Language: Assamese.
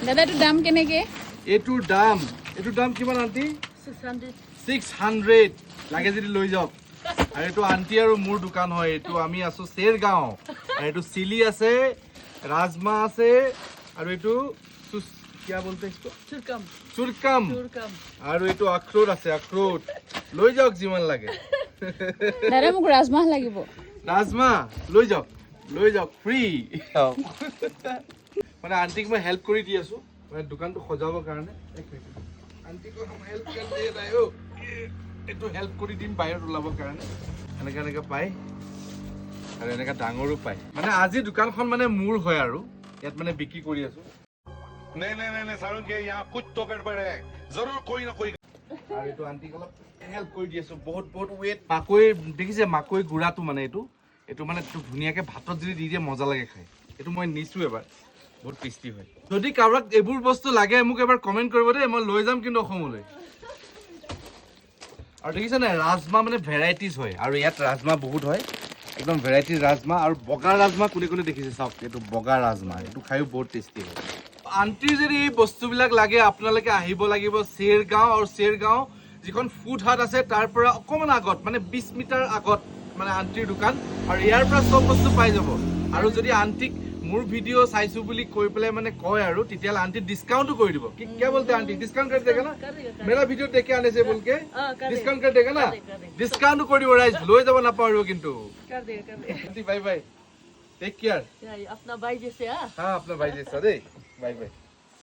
দাদা এটো দাম কেনেকে এটোৰ দাম কিমান আন্টি 600 লাগে যদি লৈ যাওক আৰু এটো আন্টি আৰু মোৰ দোকান হয় এটো আমি আছো চেৰগাঁও আৰু এটো চিলি আছে ৰাজমা আছে আৰু এটো क्या बोलते हैं इसको चुरकम আৰু এটো আখৰোট আছে আখৰোট লৈ যাওক যিমান লাগে দাদা মোক ৰাজমাহ লাগিব ৰাজমা লৈ যাওক ফ্ৰী মানে আন্টিক মই হেল্প কৰি দি আছো মানে দোকানটো সজাবৰ কাৰণে আন্টিক হেল্প কৰি দে দাইও এটো হেল্প কৰি দিম বাহিৰত ওলাবৰ কাৰণে এনেকা পাই আৰু এনেকা ডাঙৰো পাই মানে আজি দোকানখন মানে মোৰ হয় আৰু ইয়াত মানে বিক্ৰী কৰি আছো नहीं सारुण के यहाँ कुछ तो गड़बड़ है जरूर कोई ना कोई আৰু এটো আন্টিক অলপ হেল্প কৰি দি আছো বহুত ওয়েট মাকৈ দেখিছে মাকৈ গুড়াটো মানে এটো মানে ধুনীয়াকে ভাতত যদি দি দিয়ে মজা লাগে খাই এটো মই নিছো এবাৰ বহুত টেষ্টি হয় যদি কাৰোবাক এইবোৰ বস্তু লাগে মোক এবাৰ কমেন্ট কৰিব দে মই লৈ যাম কিন্তু অসমলৈ আৰু দেখিছে না ৰাজমা মানে ভেৰাইটিজ হয় আৰু ইয়াত ৰাজমা বহুত হয় একদম ভেৰাইটিজ ৰাজমা আৰু বগা ৰাজমা কোনে দেখিছে চাওক এটো বগা ৰাজমা এটো খাইও বহুত টেষ্টি হয় আন্টিৰ যদি এই বস্তুবিলাক লাগে আপোনালোকে আহিব লাগিব চেৰগাঁও আৰু চেৰগাঁও যিখন ফুড হাট আছে তাৰ পৰা অকমান আগত মানে 20 মিটাৰ আগত মানে আন্টিৰ দোকান আৰু ইয়াৰ পৰা সব বস্তু পাই যাব আৰু যদি আন্টিক মোৰ ভিডিও চাইছো বুলি কৈ পেলাই মানে কয় আৰু তেতিয়া আন্টি ডিসকাউंटও কৰি দিব কি क्या बोलते आंटी डिस्काउंट कर देगा ना मेरा वीडियो देख के आने से बोल के डिस्काउंट कर देगा ना डिस्काउंट কৰি দিব ৰাইজ লৈ যাব না পাৰিব কিন্তু कर देगा aunty bye bye take care अपना भाई जैसे हां अपना भाई जैसा दे बाय बाय